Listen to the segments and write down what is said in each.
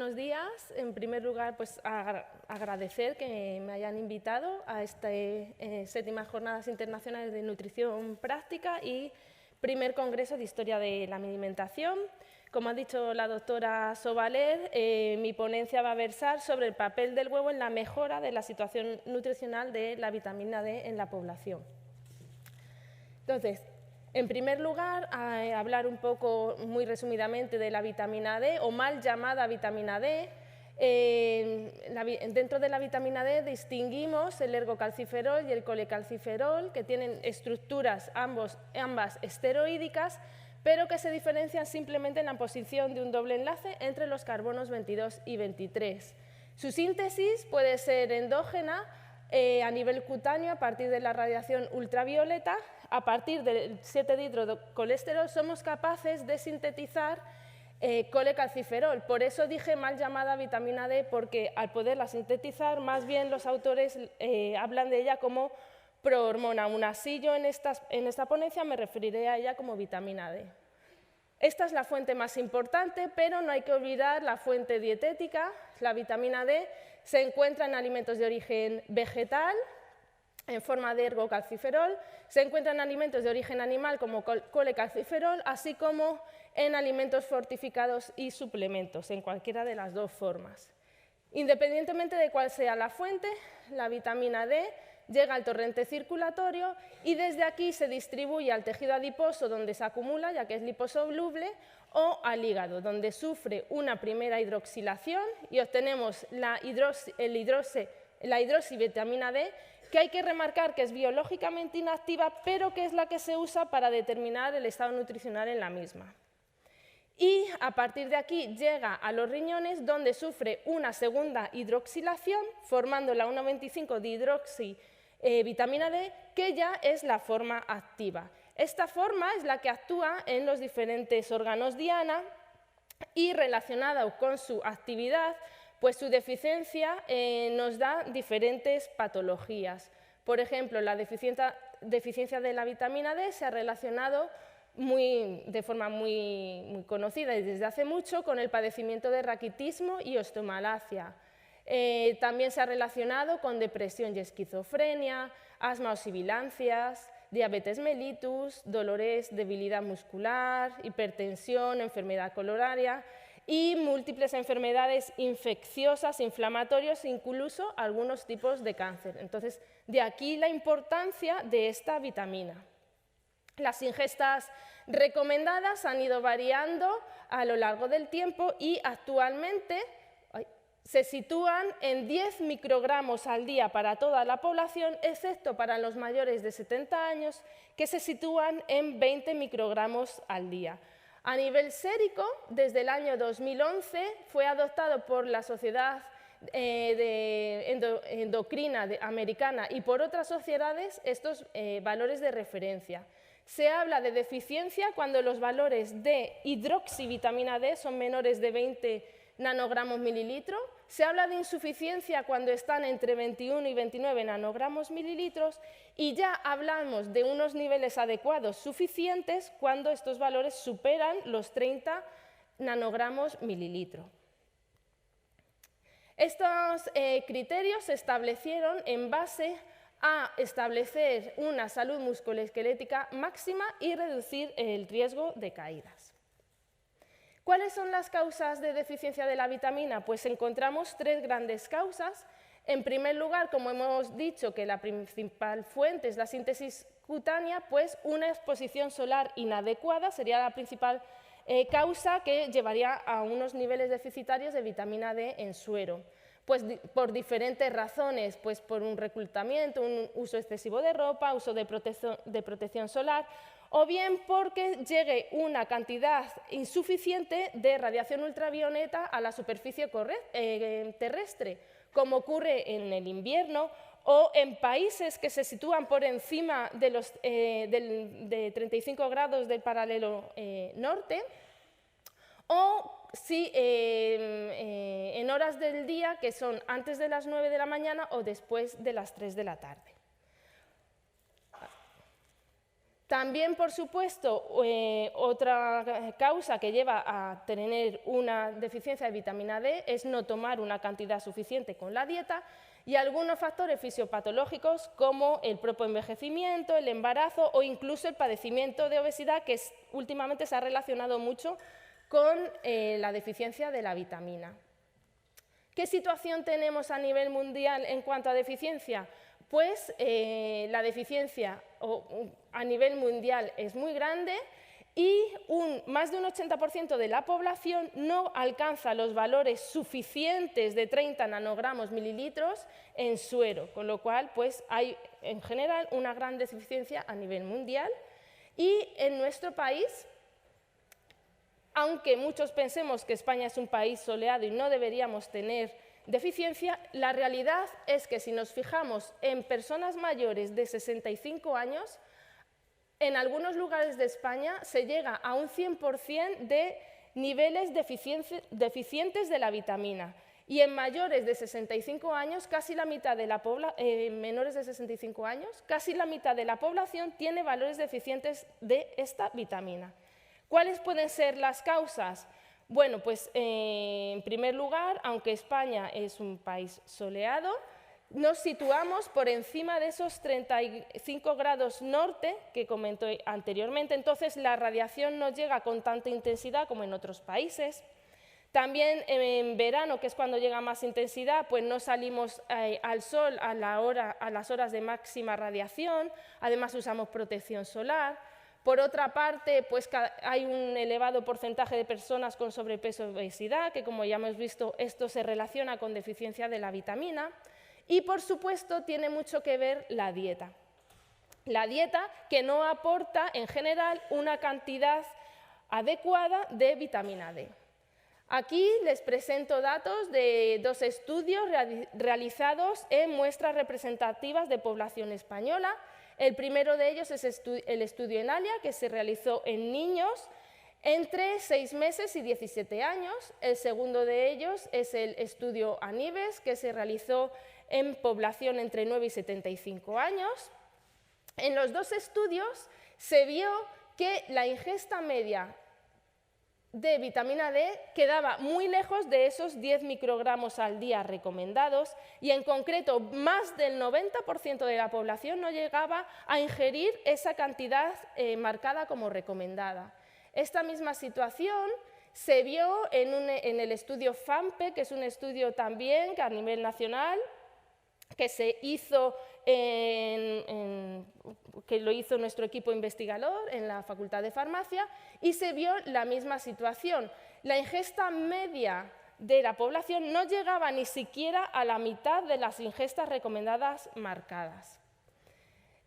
buenos días. En primer lugar, pues agradecer que me hayan invitado a esta séptimas Jornadas Internacionales de Nutrición Práctica y primer Congreso de Historia de la Alimentación. Como ha dicho la doctora Sobaler, mi ponencia va a versar sobre el papel del huevo en la mejora de la situación nutricional de la vitamina D en la población. Entonces, en primer lugar, hablar un poco, muy resumidamente, de la vitamina D, o mal llamada vitamina D. Dentro de la vitamina D distinguimos el ergocalciferol y el colecalciferol, que tienen estructuras ambas esteroídicas, pero que se diferencian simplemente en la posición de un doble enlace entre los carbonos 22 y 23. Su síntesis puede ser endógena a nivel cutáneo a partir de la radiación ultravioleta. A partir del 7-dihidrocolesterol somos capaces de sintetizar colecalciferol. Por eso dije mal llamada vitamina D, porque al poderla sintetizar, más bien los autores hablan de ella como prohormona. Aún así, yo en esta ponencia me referiré a ella como vitamina D. Esta es la fuente más importante, pero no hay que olvidar la fuente dietética. La vitamina D se encuentra en alimentos de origen vegetal, en forma de ergocalciferol, se encuentra en alimentos de origen animal como colecalciferol, así como en alimentos fortificados y suplementos, en cualquiera de las dos formas. Independientemente de cuál sea la fuente, la vitamina D llega al torrente circulatorio y desde aquí se distribuye al tejido adiposo, donde se acumula, ya que es liposoluble, o al hígado, donde sufre una primera hidroxilación y obtenemos la hidroxivitamina D, que hay que remarcar que es biológicamente inactiva, pero que es la que se usa para determinar el estado nutricional en la misma. Y a partir de aquí llega a los riñones, donde sufre una segunda hidroxilación, formando la 1,25 dihidroxivitamina D, que ya es la forma activa. Esta forma es la que actúa en los diferentes órganos diana y relacionada con su actividad, pues su deficiencia nos da diferentes patologías. Por ejemplo, la deficiencia de la vitamina D se ha relacionado de forma muy conocida y desde hace mucho con el padecimiento de raquitismo y osteomalacia. También se ha relacionado con depresión y esquizofrenia, asma o sibilancias, diabetes mellitus, dolores, debilidad muscular, hipertensión, enfermedad coronaria y múltiples enfermedades infecciosas, inflamatorias e incluso algunos tipos de cáncer. Entonces, de aquí la importancia de esta vitamina. Las ingestas recomendadas han ido variando a lo largo del tiempo y actualmente se sitúan en 10 microgramos al día para toda la población, excepto para los mayores de 70 años, que se sitúan en 20 microgramos al día. A nivel sérico, desde el año 2011 fue adoptado por la Sociedad Endocrina Americana y por otras sociedades estos valores de referencia. Se habla de deficiencia cuando los valores de hidroxivitamina D son menores de 20 nanogramos mililitro. Se habla de insuficiencia cuando están entre 21 y 29 nanogramos mililitros y ya hablamos de unos niveles adecuados suficientes cuando estos valores superan los 30 nanogramos mililitro. Estos criterios se establecieron en base a establecer una salud musculoesquelética máxima y reducir el riesgo de caídas. ¿Cuáles son las causas de deficiencia de la vitamina? Pues encontramos tres grandes causas. En primer lugar, como hemos dicho que la principal fuente es la síntesis cutánea, pues una exposición solar inadecuada sería la principal causa que llevaría a unos niveles deficitarios de vitamina D en suero. Pues por diferentes razones, pues por un reclutamiento, un uso excesivo de ropa, uso de protección solar, o bien porque llegue una cantidad insuficiente de radiación ultravioleta a la superficie terrestre, como ocurre en el invierno o en países que se sitúan por encima de 35 grados del paralelo norte, o si en horas del día que son antes de las 9 de la mañana o después de las 3 de la tarde. También, por supuesto, otra causa que lleva a tener una deficiencia de vitamina D es no tomar una cantidad suficiente con la dieta, y algunos factores fisiopatológicos como el propio envejecimiento, el embarazo o incluso el padecimiento de obesidad, que últimamente se ha relacionado mucho con la deficiencia de la vitamina. ¿Qué situación tenemos a nivel mundial en cuanto a deficiencia? Pues la deficiencia a nivel mundial es muy grande y más de un 80% de la población no alcanza los valores suficientes de 30 nanogramos mililitros en suero, con lo cual pues, hay en general una gran deficiencia a nivel mundial. Y en nuestro país, aunque muchos pensemos que España es un país soleado y no deberíamos tener deficiencia, la realidad es que si nos fijamos en personas mayores de 65 años, en algunos lugares de España se llega a un 100% de niveles deficientes de la vitamina, y en mayores de 65 años, casi la mitad de la menores de 65 años, casi la mitad de la población tiene valores deficientes de esta vitamina. ¿Cuáles pueden ser las causas? Bueno, pues en primer lugar, aunque España es un país soleado, nos situamos por encima de esos 35 grados norte que comenté anteriormente, entonces la radiación no llega con tanta intensidad como en otros países. También en verano, que es cuando llega más intensidad, pues no salimos al sol a las horas de máxima radiación, además usamos protección solar. Por otra parte, pues hay un elevado porcentaje de personas con sobrepeso y obesidad, que como ya hemos visto, esto se relaciona con deficiencia de la vitamina. Y, por supuesto, tiene mucho que ver la dieta. La dieta que no aporta, en general, una cantidad adecuada de vitamina D. Aquí les presento datos de 2 estudios realizados en muestras representativas de población española. El primero de ellos es el estudio ENALIA, que se realizó en niños entre 6 meses y 17 años. El segundo de ellos es el estudio ANIVES, que se realizó en población entre 9 y 75 años. En los 2 estudios se vio que la ingesta media de vitamina D quedaba muy lejos de esos 10 microgramos al día recomendados, y en concreto más del 90% de la población no llegaba a ingerir esa cantidad marcada como recomendada. Esta misma situación se vio en el estudio FAMPE, que es un estudio también que a nivel nacional que se hizo que lo hizo nuestro equipo investigador en la Facultad de Farmacia, y se vio la misma situación. La ingesta media de la población no llegaba ni siquiera a la mitad de las ingestas recomendadas marcadas.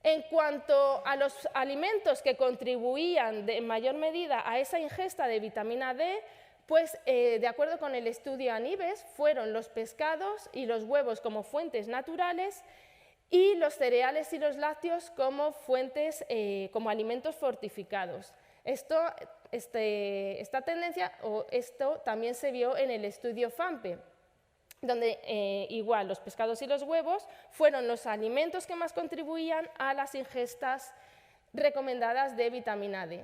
En cuanto a los alimentos que contribuían en mayor medida a esa ingesta de vitamina D, pues de acuerdo con el estudio ANIVES, fueron los pescados y los huevos como fuentes naturales, y los cereales y los lácteos como fuentes, como alimentos fortificados. Esta tendencia, o esto también se vio en el estudio FAMPE, donde igual los pescados y los huevos fueron los alimentos que más contribuían a las ingestas recomendadas de vitamina D.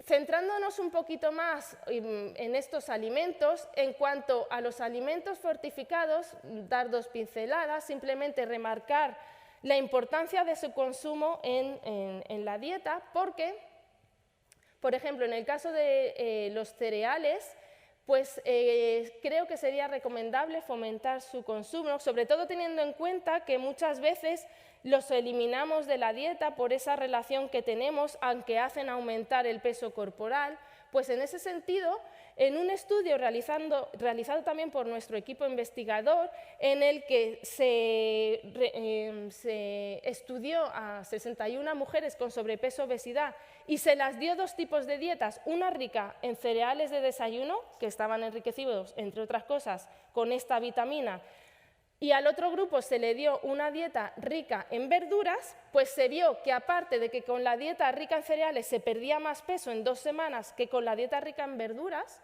Centrándonos un poquito más en estos alimentos, en cuanto a los alimentos fortificados, dar 2 pinceladas, simplemente remarcar la importancia de su consumo en la dieta, porque, por ejemplo, en el caso de los cereales, pues creo que sería recomendable fomentar su consumo, sobre todo teniendo en cuenta que muchas veces los eliminamos de la dieta por esa relación que tenemos, aunque hacen aumentar el peso corporal. Pues en ese sentido, en un estudio realizado también por nuestro equipo investigador, en el que se estudió a 61 mujeres con sobrepeso y obesidad y se las dio 2 tipos de dietas, una rica en cereales de desayuno, que estaban enriquecidos, entre otras cosas, con esta vitamina, y al otro grupo se le dio una dieta rica en verduras, pues se vio que aparte de que con la dieta rica en cereales se perdía más peso en 2 semanas que con la dieta rica en verduras,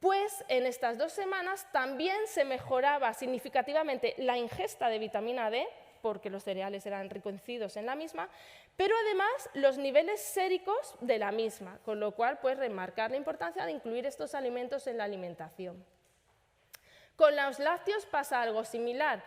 pues en estas 2 semanas también se mejoraba significativamente la ingesta de vitamina D, porque los cereales eran enriquecidos en la misma, pero además los niveles séricos de la misma, con lo cual pues remarcar la importancia de incluir estos alimentos en la alimentación. Con los lácteos pasa algo similar.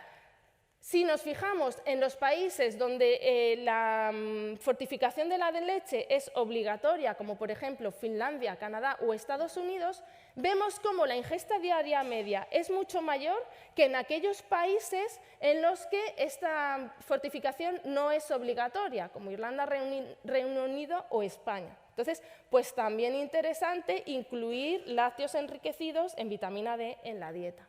Si nos fijamos en los países donde la fortificación de la leche es obligatoria, como por ejemplo Finlandia, Canadá o Estados Unidos, vemos cómo la ingesta diaria media es mucho mayor que en aquellos países en los que esta fortificación no es obligatoria, como Irlanda, Reino Unido o España. Entonces, pues también interesante incluir lácteos enriquecidos en vitamina D en la dieta.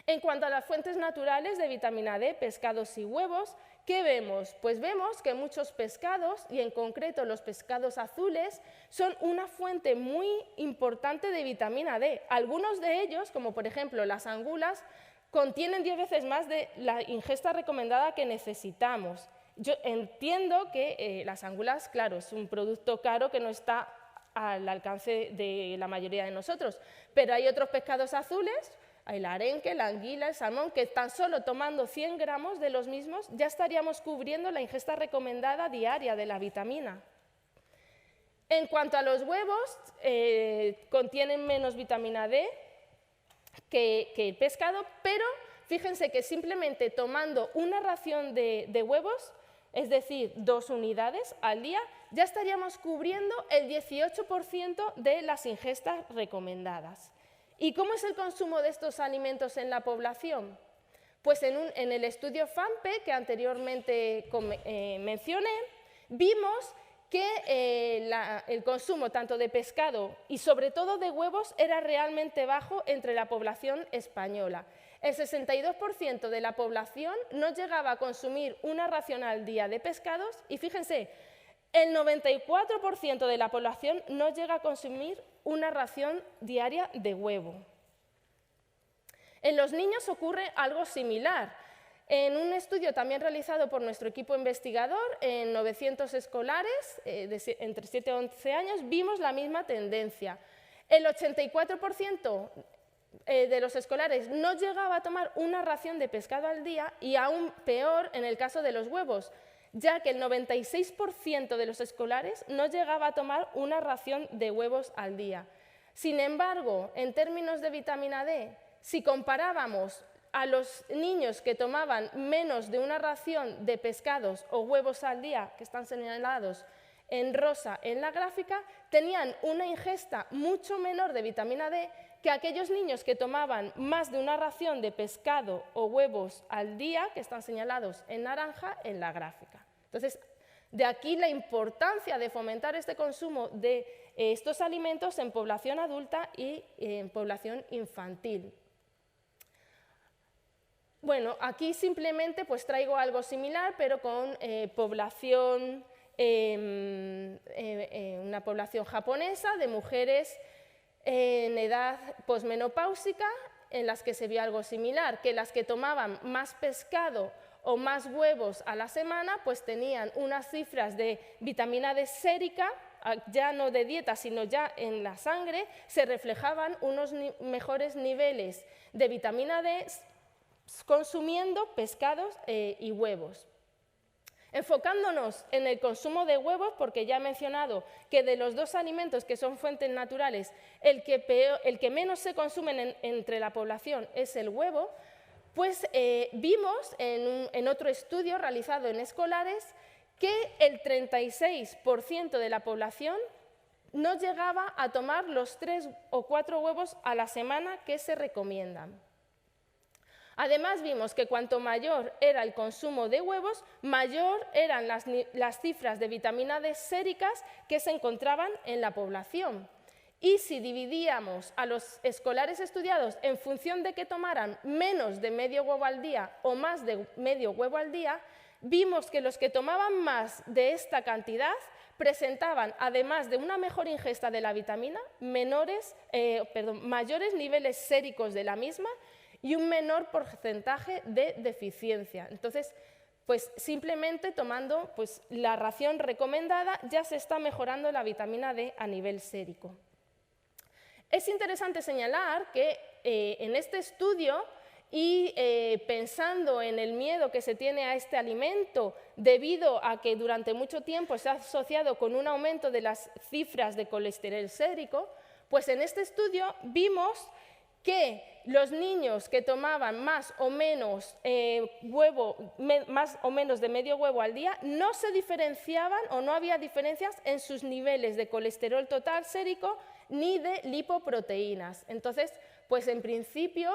En cuanto a las fuentes naturales de vitamina D, pescados y huevos, ¿qué vemos? Pues vemos que muchos pescados, y en concreto los pescados azules, son una fuente muy importante de vitamina D. Algunos de ellos, como por ejemplo las angulas, contienen 10 veces más de la ingesta recomendada que necesitamos. Yo entiendo que las angulas, claro, es un producto caro que no está al alcance de la mayoría de nosotros, pero hay otros pescados azules, el arenque, la anguila, el salmón, que tan solo tomando 100 gramos de los mismos ya estaríamos cubriendo la ingesta recomendada diaria de la vitamina. En cuanto a los huevos, contienen menos vitamina D que el pescado, pero fíjense que simplemente tomando una ración de huevos, es decir, 2 unidades al día, ya estaríamos cubriendo el 18% de las ingestas recomendadas. ¿Y cómo es el consumo de estos alimentos en la población? Pues en el estudio FAMPE, que anteriormente mencioné, vimos que el consumo tanto de pescado y sobre todo de huevos era realmente bajo entre la población española. El 62% de la población no llegaba a consumir una ración al día de pescados y fíjense, el 94% de la población no llega a consumir una ración diaria de huevo. En los niños ocurre algo similar. En un estudio también realizado por nuestro equipo investigador, en 900 escolares entre 7 y 11 años, vimos la misma tendencia. El 84% de los escolares no llegaba a tomar una ración de pescado al día y aún peor en el caso de los huevos, ya que el 96% de los escolares no llegaba a tomar una ración de huevos al día. Sin embargo, en términos de vitamina D, si comparábamos a los niños que tomaban menos de una ración de pescados o huevos al día, que están señalados en rosa en la gráfica, tenían una ingesta mucho menor de vitamina D que aquellos niños que tomaban más de una ración de pescado o huevos al día, que están señalados en naranja en la gráfica. Entonces, de aquí la importancia de fomentar este consumo de estos alimentos en población adulta y en población infantil. Bueno, aquí simplemente pues traigo algo similar, pero con población, una población japonesa de mujeres en edad posmenopáusica, en las que se vio algo similar, que las que tomaban más pescado o más huevos a la semana, pues tenían unas cifras de vitamina D sérica, ya no de dieta, sino ya en la sangre, se reflejaban unos mejores niveles de vitamina D consumiendo pescados y huevos. Enfocándonos en el consumo de huevos, porque ya he mencionado que de los dos alimentos que son fuentes naturales, el que menos se consumen entre la población es el huevo, pues vimos en otro estudio realizado en escolares que el 36% de la población no llegaba a tomar los 3 o 4 huevos a la semana que se recomiendan. Además, vimos que cuanto mayor era el consumo de huevos, mayor eran las cifras de vitamina D séricas que se encontraban en la población. Y si dividíamos a los escolares estudiados en función de que tomaran menos de medio huevo al día o más de medio huevo al día, vimos que los que tomaban más de esta cantidad presentaban, además de una mejor ingesta de la vitamina, mayores niveles séricos de la misma y un menor porcentaje de deficiencia. Entonces, pues simplemente tomando pues, la ración recomendada ya se está mejorando la vitamina D a nivel sérico. Es interesante señalar que en este estudio y pensando en el miedo que se tiene a este alimento debido a que durante mucho tiempo se ha asociado con un aumento de las cifras de colesterol sérico, pues en este estudio vimos que los niños que tomaban más o menos más o menos de medio huevo al día no se diferenciaban o no había diferencias en sus niveles de colesterol total sérico ni de lipoproteínas. Entonces, pues en principio,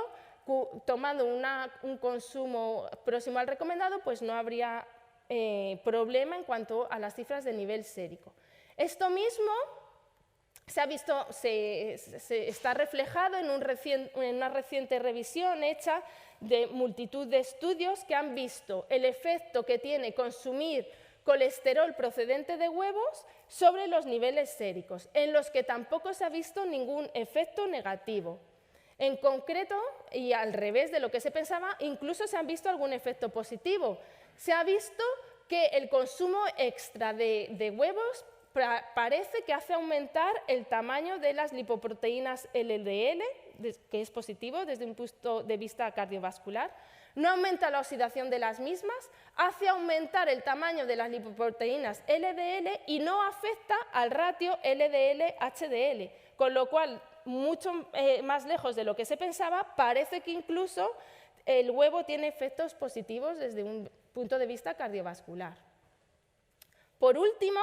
tomando un consumo próximo al recomendado, pues no habría problema en cuanto a las cifras de nivel sérico. Esto mismo se ha visto, está reflejado en una reciente revisión hecha de multitud de estudios que han visto el efecto que tiene consumir colesterol procedente de huevos sobre los niveles séricos, en los que tampoco se ha visto ningún efecto negativo. En concreto, y al revés de lo que se pensaba, incluso se han visto algún efecto positivo. Se ha visto que el consumo extra de huevos parece que hace aumentar el tamaño de las lipoproteínas LDL, que es positivo desde un punto de vista cardiovascular. No aumenta la oxidación de las mismas, hace aumentar el tamaño de las lipoproteínas LDL y no afecta al ratio LDL-HDL, con lo cual, mucho más lejos de lo que se pensaba, parece que incluso el huevo tiene efectos positivos desde un punto de vista cardiovascular. Por último,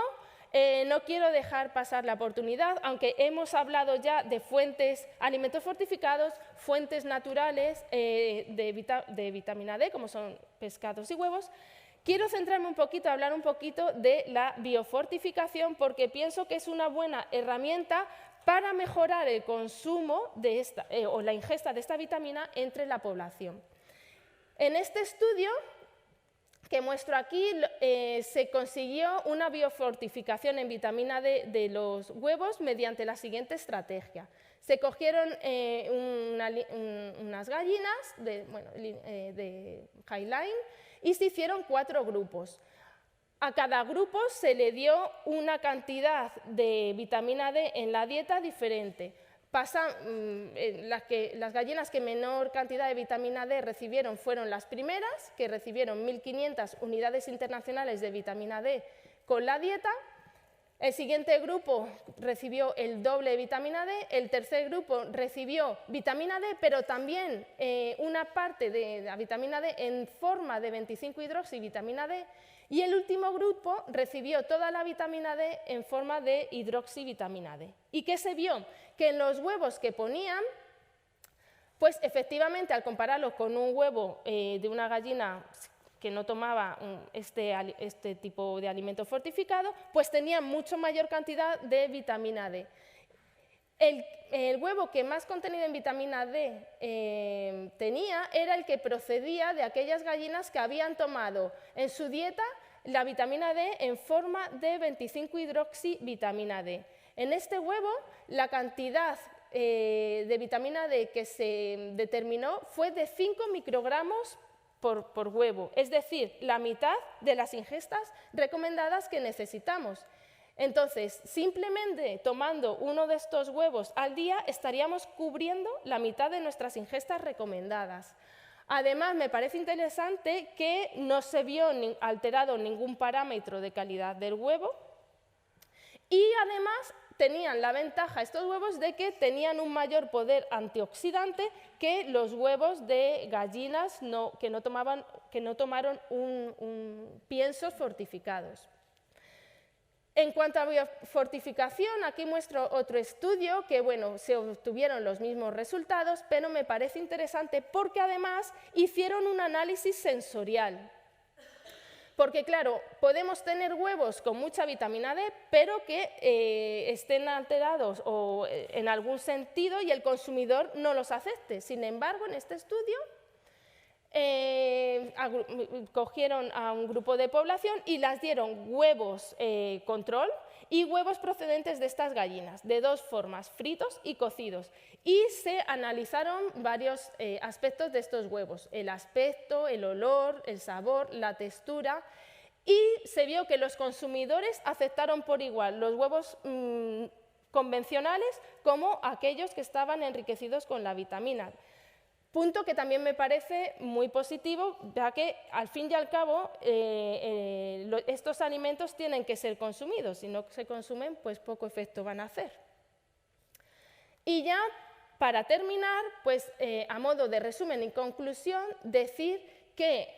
no quiero dejar pasar la oportunidad, aunque hemos hablado ya de fuentes, alimentos fortificados, fuentes naturales de vitamina D, como son pescados y huevos. Quiero centrarme un poquito, hablar un poquito de la biofortificación, porque pienso que es una buena herramienta para mejorar el consumo de o la ingesta de esta vitamina entre la población. En este estudio que muestro aquí, se consiguió una biofortificación en vitamina D de los huevos mediante la siguiente estrategia. Se cogieron unas gallinas de Highline y se hicieron 4 grupos. A cada grupo se le dio una cantidad de vitamina D en la dieta diferente. Las gallinas que menor cantidad de vitamina D recibieron fueron las primeras, que recibieron 1.500 unidades internacionales de vitamina D con la dieta. El siguiente grupo recibió el doble de vitamina D, el tercer grupo recibió vitamina D, pero también una parte de la vitamina D en forma de 25-hidroxivitamina D, y el último grupo recibió toda la vitamina D en forma de hidroxivitamina D. ¿Y qué se vio? Que en los huevos que ponían, pues efectivamente al compararlos con un huevo de una gallina que no tomaba este tipo de alimento fortificado, pues tenían mucho mayor cantidad de vitamina D. El huevo que más contenido en vitamina D tenía era el que procedía de aquellas gallinas que habían tomado en su dieta la vitamina D en forma de 25-hidroxivitamina D. En este huevo, la cantidad de vitamina D que se determinó fue de 5 microgramos por huevo, es decir, la mitad de las ingestas recomendadas que necesitamos. Entonces, simplemente tomando uno de estos huevos al día estaríamos cubriendo la mitad de nuestras ingestas recomendadas. Además, me parece interesante que no se vio alterado ningún parámetro de calidad del huevo y además tenían la ventaja estos huevos de que tenían un mayor poder antioxidante que los huevos de gallinas que no tomaron piensos fortificados. En cuanto a biofortificación, aquí muestro otro estudio que, bueno, se obtuvieron los mismos resultados, pero me parece interesante porque además hicieron un análisis sensorial. Porque, claro, podemos tener huevos con mucha vitamina D, pero que estén alterados o en algún sentido y el consumidor no los acepte. Sin embargo, en este estudio cogieron a un grupo de población y les dieron huevos control y huevos procedentes de estas gallinas, de 2 formas, fritos y cocidos. Y se analizaron varios aspectos de estos huevos, el aspecto, el olor, el sabor, la textura, y se vio que los consumidores aceptaron por igual los huevos convencionales como aquellos que estaban enriquecidos con la vitamina. Punto que también me parece muy positivo, ya que al fin y al cabo estos alimentos tienen que ser consumidos. Si no se consumen, pues poco efecto van a hacer. Y ya para terminar, pues a modo de resumen y conclusión, decir que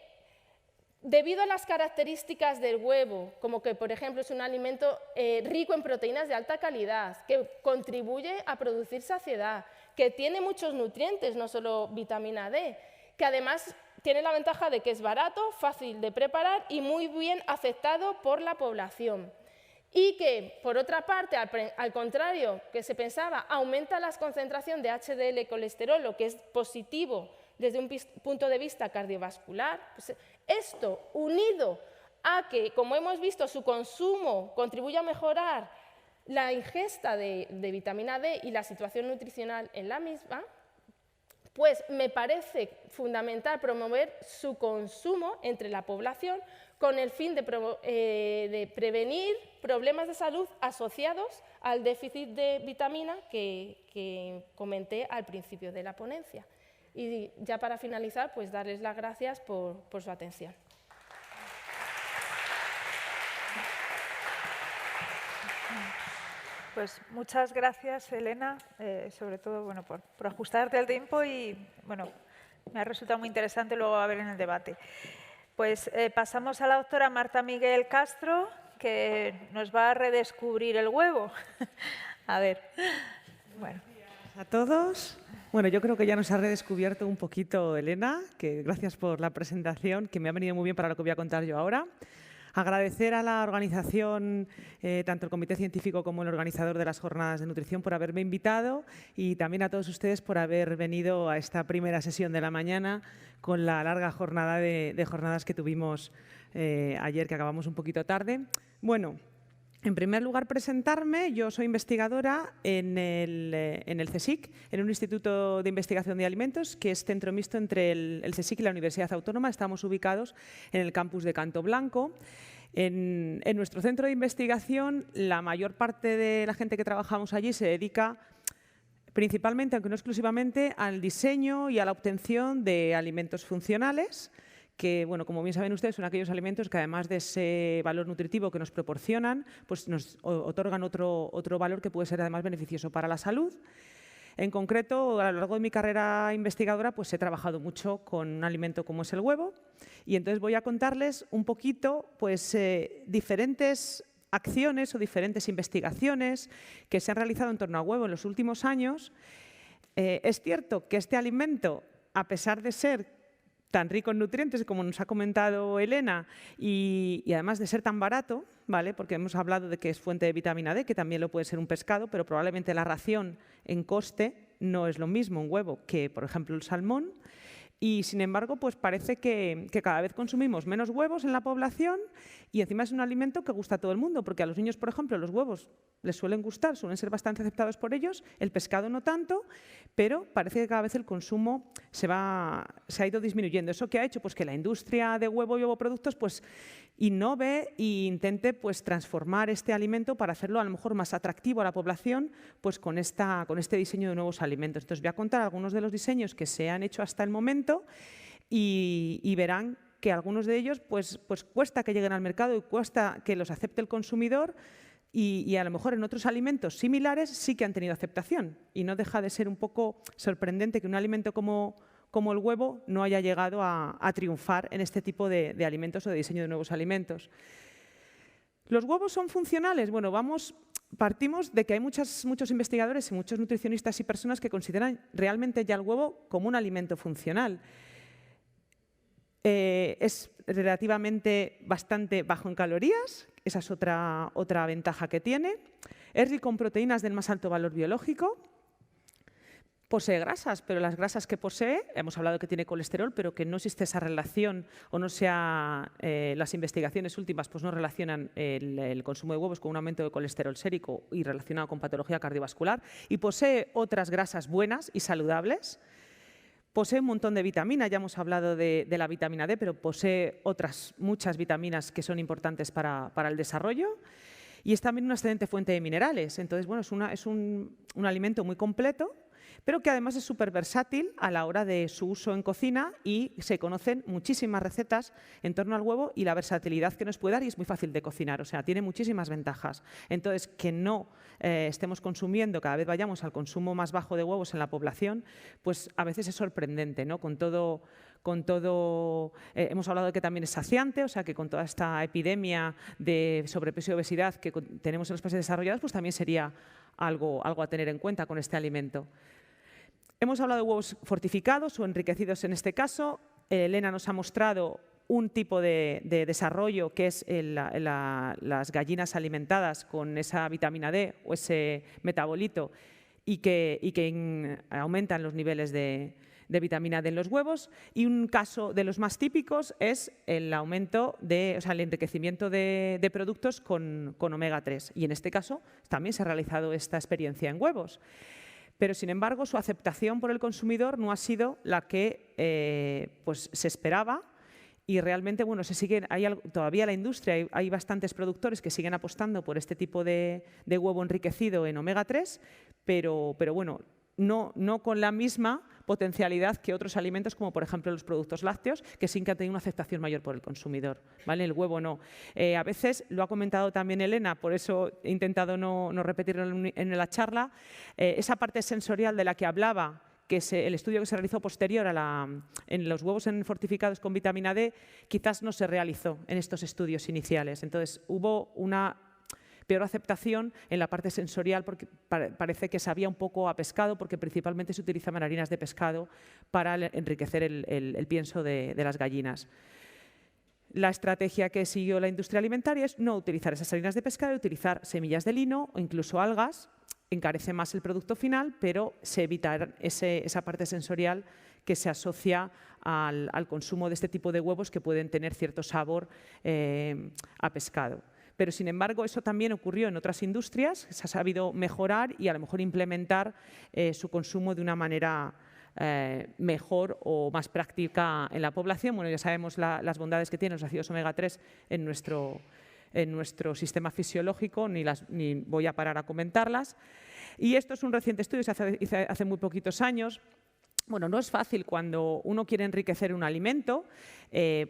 debido a las características del huevo, como que por ejemplo es un alimento rico en proteínas de alta calidad, que contribuye a producir saciedad, que tiene muchos nutrientes, no solo vitamina D, que además tiene la ventaja de que es barato, fácil de preparar y muy bien aceptado por la población. Y que, por otra parte, al contrario que se pensaba, aumenta la concentración de HDL colesterol, lo que es positivo desde un punto de vista cardiovascular. Pues esto, unido a que, como hemos visto, su consumo contribuye a mejorar la ingesta de vitamina D y la situación nutricional en la misma, pues me parece fundamental promover su consumo entre la población con el fin de prevenir problemas de salud asociados al déficit de vitamina que comenté al principio de la ponencia. Y ya para finalizar, pues darles las gracias por su atención. Pues muchas gracias, Elena, sobre todo bueno, por ajustarte al tiempo y bueno, me ha resultado muy interesante luego a ver en el debate. Pues pasamos a la doctora Marta Miguel Castro, que nos va a redescubrir el huevo. A ver, bueno. A todos. Bueno, yo creo que ya nos ha redescubierto un poquito Elena, que gracias por la presentación, que me ha venido muy bien para lo que voy a contar yo ahora. Agradecer a la organización, tanto el Comité Científico como el organizador de las jornadas de nutrición, por haberme invitado y también a todos ustedes por haber venido a esta primera sesión de la mañana con la larga jornada de jornadas que tuvimos ayer, que acabamos un poquito tarde. Bueno, en primer lugar, presentarme. Yo soy investigadora en el CSIC, en un instituto de investigación de alimentos que es centro mixto entre el CSIC y la Universidad Autónoma. Estamos ubicados en el campus de Canto Blanco. En nuestro centro de investigación, la mayor parte de la gente que trabajamos allí se dedica principalmente, aunque no exclusivamente, al diseño y a la obtención de alimentos funcionales, que, bueno, como bien saben ustedes, son aquellos alimentos que, además de ese valor nutritivo que nos proporcionan, pues nos otorgan otro valor que puede ser además beneficioso para la salud. En concreto, a lo largo de mi carrera investigadora, pues he trabajado mucho con un alimento como es el huevo, y entonces voy a contarles un poquito, pues, diferentes acciones o diferentes investigaciones que se han realizado en torno al huevo en los últimos años. Es cierto que este alimento, a pesar de ser tan rico en nutrientes, como nos ha comentado Elena, y además de ser tan barato, ¿vale? Porque hemos hablado de que es fuente de vitamina D, que también lo puede ser un pescado, pero probablemente la ración en coste no es lo mismo un huevo que, por ejemplo, el salmón. Y, sin embargo, pues parece que cada vez consumimos menos huevos en la población y encima es un alimento que gusta a todo el mundo, porque a los niños, por ejemplo, los huevos les suelen gustar, suelen ser bastante aceptados por ellos, el pescado no tanto, pero parece que cada vez el consumo se ha ido disminuyendo. ¿Eso qué ha hecho? Pues que la industria de huevo y ovoproductos pues innove e intente pues transformar este alimento para hacerlo a lo mejor más atractivo a la población pues con este diseño de nuevos alimentos. Entonces voy a contar algunos de los diseños que se han hecho hasta el momento y verán que algunos de ellos pues cuesta que lleguen al mercado y cuesta que los acepte el consumidor y a lo mejor en otros alimentos similares sí que han tenido aceptación y no deja de ser un poco sorprendente que un alimento como el huevo no haya llegado a triunfar en este tipo de alimentos o de diseño de nuevos alimentos. ¿Los huevos son funcionales? Bueno, partimos de que hay muchos investigadores y muchos nutricionistas y personas que consideran realmente ya el huevo como un alimento funcional. Es relativamente bastante bajo en calorías, esa es otra ventaja que tiene. Es rico en proteínas del más alto valor biológico. Posee grasas, pero las grasas que posee, hemos hablado que tiene colesterol, pero que no existe esa relación o no sea, las investigaciones últimas pues no relacionan el consumo de huevos con un aumento de colesterol sérico y relacionado con patología cardiovascular. Y posee otras grasas buenas y saludables. Posee un montón de vitaminas, ya hemos hablado de la vitamina D, pero posee muchas vitaminas que son importantes para el desarrollo. Y es también una excelente fuente de minerales. Entonces, bueno, es un alimento muy completo, pero que además es súper versátil a la hora de su uso en cocina y se conocen muchísimas recetas en torno al huevo y la versatilidad que nos puede dar, y es muy fácil de cocinar, o sea, tiene muchísimas ventajas. Entonces, que no estemos consumiendo, cada vez vayamos al consumo más bajo de huevos en la población, pues a veces es sorprendente, ¿no? Con todo, hemos hablado de que también es saciante, o sea, que con toda esta epidemia de sobrepeso y obesidad que tenemos en los países desarrollados, pues también sería algo a tener en cuenta con este alimento. Hemos hablado de huevos fortificados o enriquecidos en este caso. Elena nos ha mostrado un tipo de desarrollo que es las gallinas alimentadas con esa vitamina D o ese metabolito y que aumentan los niveles de vitamina D en los huevos. Y un caso de los más típicos es el aumento el enriquecimiento de productos con omega 3. Y en este caso también se ha realizado esta experiencia en huevos. Pero, sin embargo, su aceptación por el consumidor no ha sido la que pues, se esperaba. Y realmente, bueno, todavía la industria, hay bastantes productores que siguen apostando por este tipo de huevo enriquecido en omega 3, pero bueno, no con la misma potencialidad que otros alimentos, como por ejemplo los productos lácteos, que sí que han tenido una aceptación mayor por el consumidor, ¿vale? El huevo no. A veces, lo ha comentado también Elena, por eso he intentado no repetirlo en la charla, esa parte sensorial de la que hablaba, que el estudio que se realizó posterior en los huevos fortificados con vitamina D, quizás no se realizó en estos estudios iniciales. Entonces, hubo una peor aceptación en la parte sensorial porque parece que sabía un poco a pescado, porque principalmente se utilizaban harinas de pescado para enriquecer el pienso de las gallinas. La estrategia que siguió la industria alimentaria es no utilizar esas harinas de pescado, utilizar semillas de lino o incluso algas. Encarece más el producto final, pero se evita esa parte sensorial que se asocia al consumo de este tipo de huevos que pueden tener cierto sabor a pescado. Pero, sin embargo, eso también ocurrió en otras industrias, se ha sabido mejorar y a lo mejor implementar su consumo de una manera mejor o más práctica en la población. Bueno, ya sabemos las bondades que tienen los ácidos omega 3 en nuestro sistema fisiológico, ni voy a parar a comentarlas. Y esto es un reciente estudio, se hizo hace muy poquitos años. Bueno, no es fácil cuando uno quiere enriquecer un alimento,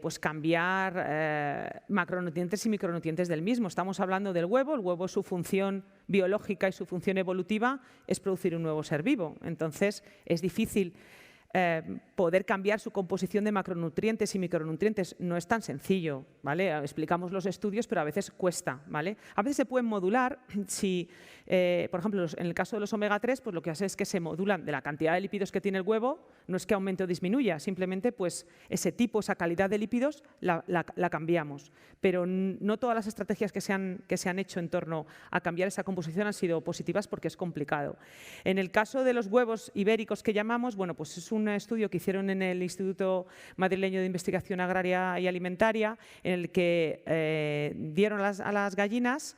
pues cambiar macronutrientes y micronutrientes del mismo. Estamos hablando del huevo. El huevo, su función biológica y su función evolutiva es producir un nuevo ser vivo. Entonces, es difícil poder cambiar su composición de macronutrientes y micronutrientes. No es tan sencillo, ¿vale? Explicamos los estudios, pero a veces cuesta, ¿vale? A veces se pueden modular. Si, por ejemplo, en el caso de los omega 3, pues lo que hace es que se modulan de la cantidad de lípidos que tiene el huevo, no es que aumente o disminuya, simplemente pues ese tipo, esa calidad de lípidos la cambiamos. Pero no todas las estrategias que se han hecho en torno a cambiar esa composición han sido positivas porque es complicado. En el caso de los huevos ibéricos que llamamos, bueno, pues es un estudio que hicieron en el Instituto Madrileño de Investigación Agraria y Alimentaria, en el que dieron a las gallinas,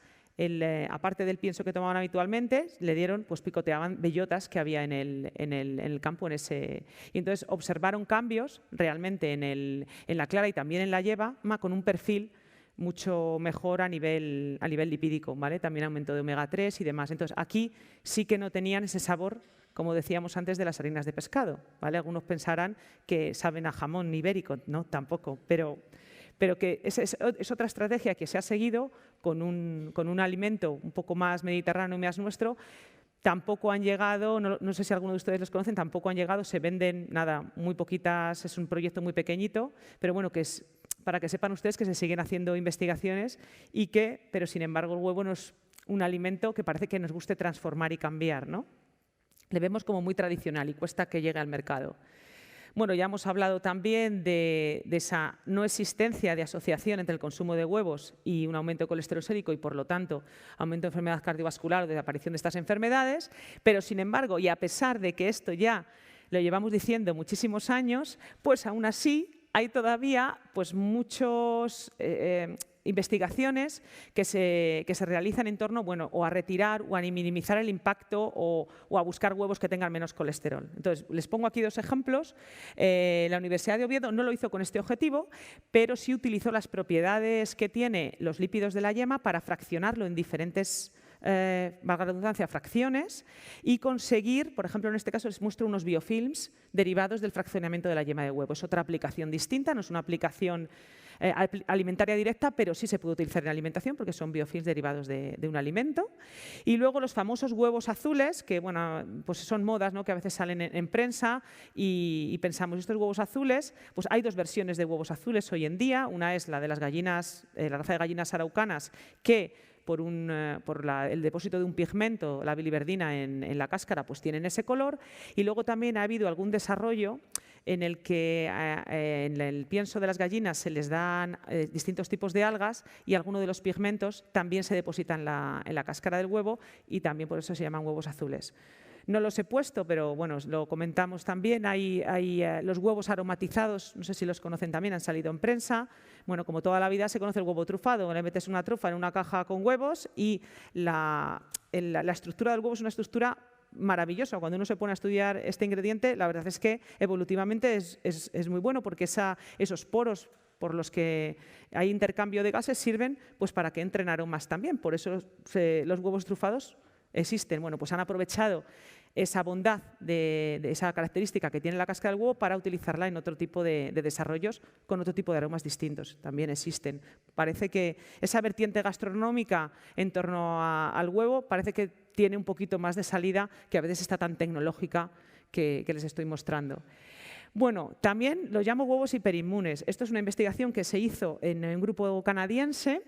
aparte del pienso que tomaban habitualmente, le dieron, pues picoteaban bellotas que había en el campo. Y entonces observaron cambios realmente en la clara y también en la yema, con un perfil mucho mejor a nivel lipídico, ¿vale? También aumento de omega 3 y demás. Entonces, aquí sí que no tenían ese sabor, como decíamos antes, de las harinas de pescado, ¿vale? Algunos pensarán que saben a jamón ibérico, no, tampoco, pero que es otra estrategia que se ha seguido con un alimento un poco más mediterráneo y más nuestro. Tampoco han llegado, no sé si alguno de ustedes los conocen, tampoco han llegado, se venden, nada, muy poquitas, es un proyecto muy pequeñito, pero bueno, que es para que sepan ustedes que se siguen haciendo investigaciones pero sin embargo el huevo no es un alimento que parece que nos guste transformar y cambiar, ¿no? Le vemos como muy tradicional y cuesta que llegue al mercado. Bueno, ya hemos hablado también de esa no existencia de asociación entre el consumo de huevos y un aumento de colesterol sérico y, por lo tanto, aumento de enfermedad cardiovascular o de aparición de estas enfermedades, pero, sin embargo, y a pesar de que esto ya lo llevamos diciendo muchísimos años, pues aún así hay todavía pues muchas investigaciones que se realizan en torno, bueno, o a retirar o a minimizar el impacto o a buscar huevos que tengan menos colesterol. Entonces, les pongo aquí dos ejemplos. La Universidad de Oviedo no lo hizo con este objetivo, pero sí utilizó las propiedades que tiene los lípidos de la yema para fraccionarlo en diferentes valga la redundancia, fracciones y conseguir, por ejemplo, en este caso les muestro unos biofilms derivados del fraccionamiento de la yema de huevo. Es otra aplicación distinta, no es una aplicación alimentaria directa, pero sí se puede utilizar en alimentación porque son biofilms derivados de un alimento. Y luego los famosos huevos azules, que bueno, pues son modas, ¿no?, que a veces salen en prensa y pensamos, estos huevos azules, pues hay dos versiones de huevos azules hoy en día. Una es la de las gallinas, la raza de gallinas araucanas, que por el depósito de un pigmento, la biliverdina, en la cáscara, pues tienen ese color. Y luego también ha habido algún desarrollo en el que en el pienso de las gallinas se les dan distintos tipos de algas y algunos de los pigmentos también se depositan en la cáscara del huevo y también por eso se llaman huevos azules. No los he puesto, pero bueno, lo comentamos también. Hay los huevos aromatizados, no sé si los conocen también, han salido en prensa. Bueno, como toda la vida se conoce el huevo trufado, le metes una trufa en una caja con huevos y la estructura del huevo es una estructura maravillosa. Cuando uno se pone a estudiar este ingrediente, la verdad es que evolutivamente es muy bueno porque esos poros por los que hay intercambio de gases sirven pues para que entren aromas también. Por eso los huevos trufados existen. Bueno, pues han aprovechado esa bondad de esa característica que tiene la cáscara del huevo para utilizarla en otro tipo de desarrollos con otro tipo de aromas distintos. También existen. Parece que esa vertiente gastronómica en torno al huevo parece que tiene un poquito más de salida, que a veces está tan tecnológica que les estoy mostrando. Bueno, también los llamo huevos hiperinmunes. Esto es una investigación que se hizo en un grupo canadiense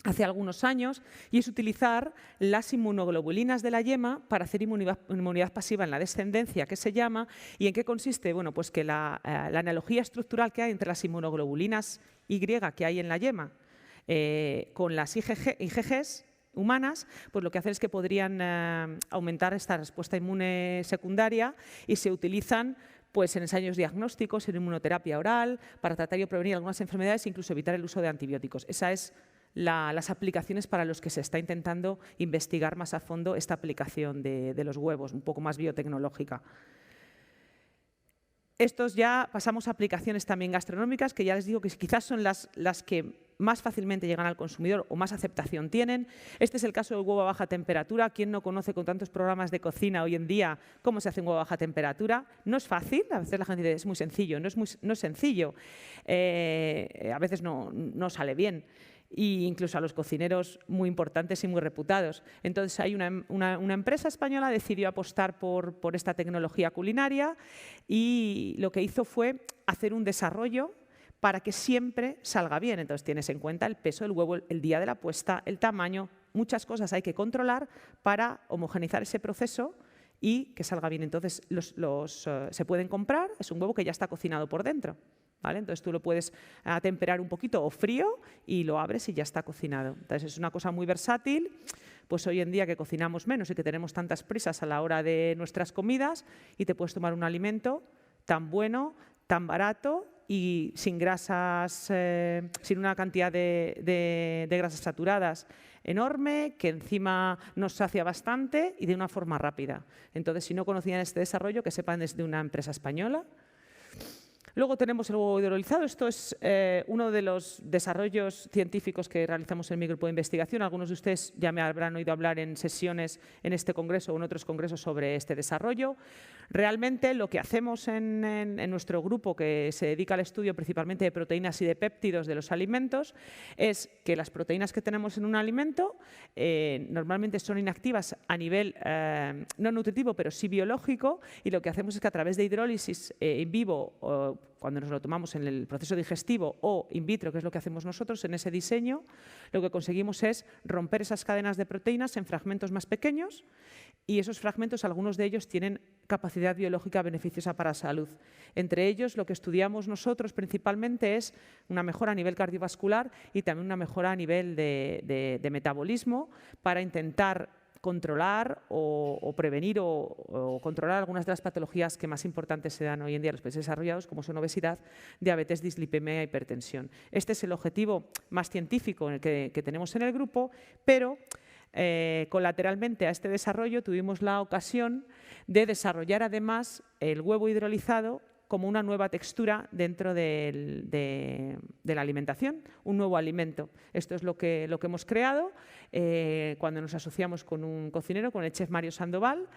hace algunos años, y es utilizar las inmunoglobulinas de la yema para hacer inmunidad pasiva en la descendencia, que se llama. ¿Y en qué consiste? Bueno, pues que la analogía estructural que hay entre las inmunoglobulinas Y que hay en la yema con las IgGs humanas, pues lo que hacen es que podrían aumentar esta respuesta inmune secundaria y se utilizan pues en ensayos diagnósticos, en inmunoterapia oral, para tratar y prevenir algunas enfermedades e incluso evitar el uso de antibióticos. Esa es las aplicaciones para las que se está intentando investigar más a fondo esta aplicación de los huevos, un poco más biotecnológica. Estos ya pasamos a aplicaciones también gastronómicas, que ya les digo que quizás son las que más fácilmente llegan al consumidor o más aceptación tienen. Este es el caso del huevo a baja temperatura. ¿Quién no conoce con tantos programas de cocina hoy en día cómo se hace un huevo a baja temperatura? No es fácil, a veces la gente dice es muy sencillo, no es sencillo, a veces no sale bien. Y incluso a los cocineros muy importantes y muy reputados. Entonces, hay una empresa española que decidió apostar por esta tecnología culinaria y lo que hizo fue hacer un desarrollo para que siempre salga bien. Entonces, tienes en cuenta el peso del huevo, el día de la puesta, el tamaño, muchas cosas hay que controlar para homogeneizar ese proceso y que salga bien. Entonces, se pueden comprar, es un huevo que ya está cocinado por dentro. ¿Vale? Entonces tú lo puedes atemperar un poquito o frío y lo abres y ya está cocinado. Entonces es una cosa muy versátil, pues hoy en día que cocinamos menos y que tenemos tantas prisas a la hora de nuestras comidas y te puedes tomar un alimento tan bueno, tan barato y sin grasas, sin una cantidad de grasas saturadas enorme, que encima nos sacia bastante y de una forma rápida. Entonces, si no conocían este desarrollo, que sepan es de una empresa española. Luego tenemos el huevo hidrolizado. Esto es uno de los desarrollos científicos que realizamos en mi grupo de investigación. Algunos de ustedes ya me habrán oído hablar en sesiones en este congreso o en otros congresos sobre este desarrollo. Realmente lo que hacemos en nuestro grupo, que se dedica al estudio principalmente de proteínas y de péptidos de los alimentos, es que las proteínas que tenemos en un alimento normalmente son inactivas a nivel no nutritivo, pero sí biológico, y lo que hacemos es que a través de hidrólisis in vivo, cuando nos lo tomamos en el proceso digestivo, o in vitro, que es lo que hacemos nosotros en ese diseño, lo que conseguimos es romper esas cadenas de proteínas en fragmentos más pequeños, y esos fragmentos, algunos de ellos, tienen capacidad biológica beneficiosa para la salud. Entre ellos, lo que estudiamos nosotros principalmente es una mejora a nivel cardiovascular y también una mejora a nivel de metabolismo para intentar controlar o prevenir o controlar algunas de las patologías que más importantes se dan hoy en día en los países desarrollados, como son obesidad, diabetes, dislipemia e hipertensión. Este es el objetivo más científico en el que tenemos en el grupo, pero colateralmente a este desarrollo tuvimos la ocasión de desarrollar además el huevo hidrolizado como una nueva textura dentro de la alimentación, un nuevo alimento. Esto es lo que hemos creado cuando nos asociamos con un cocinero, con el chef Mario Sandoval,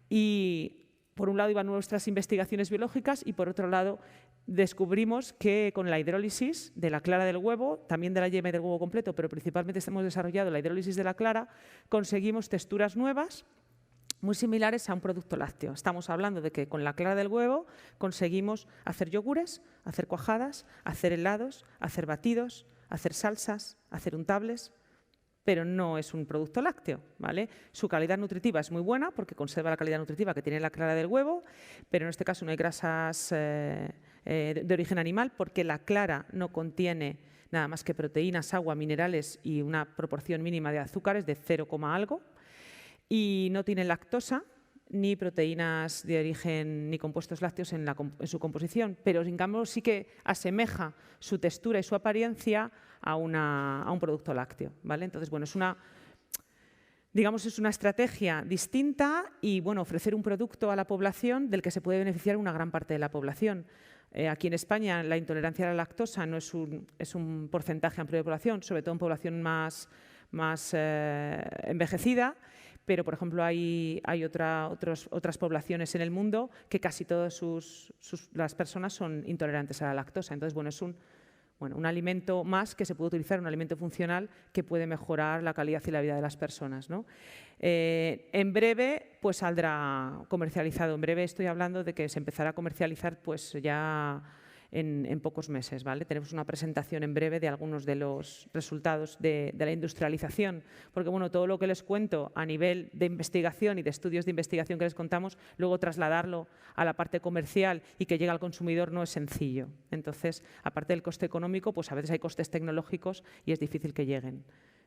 y por un lado iban nuestras investigaciones biológicas y por otro lado descubrimos que con la hidrólisis de la clara del huevo, también de la yema y del huevo completo, pero principalmente hemos desarrollado la hidrólisis de la clara, conseguimos texturas nuevas muy similares a un producto lácteo. Estamos hablando de que con la clara del huevo conseguimos hacer yogures, hacer cuajadas, hacer helados, hacer batidos, hacer salsas, hacer untables, pero no es un producto lácteo, ¿vale? Su calidad nutritiva es muy buena porque conserva la calidad nutritiva que tiene la clara del huevo, pero en este caso no hay grasas de origen animal porque la clara no contiene nada más que proteínas, agua, minerales y una proporción mínima de azúcares de 0, algo, y no tiene lactosa ni proteínas de origen ni compuestos lácteos en su composición, pero en cambio sí que asemeja su textura y su apariencia a un producto lácteo, ¿vale? Entonces, bueno, es una estrategia distinta y, bueno, ofrecer un producto a la población del que se puede beneficiar una gran parte de la población. Aquí en España la intolerancia a la lactosa no es un porcentaje amplio de población, sobre todo en población más envejecida, pero, por ejemplo, hay otras poblaciones en el mundo que casi todas las personas son intolerantes a la lactosa. Entonces, bueno, es un alimento más que se puede utilizar, un alimento funcional que puede mejorar la calidad y la vida de las personas, ¿no? En breve pues saldrá comercializado. En breve estoy hablando de que se empezará a comercializar pues ya en pocos meses, ¿vale? Tenemos una presentación en breve de algunos de los resultados de la industrialización, porque bueno, todo lo que les cuento a nivel de investigación y de estudios de investigación que les contamos, luego trasladarlo a la parte comercial y que llegue al consumidor no es sencillo. Entonces, aparte del coste económico, pues a veces hay costes tecnológicos y es difícil que lleguen.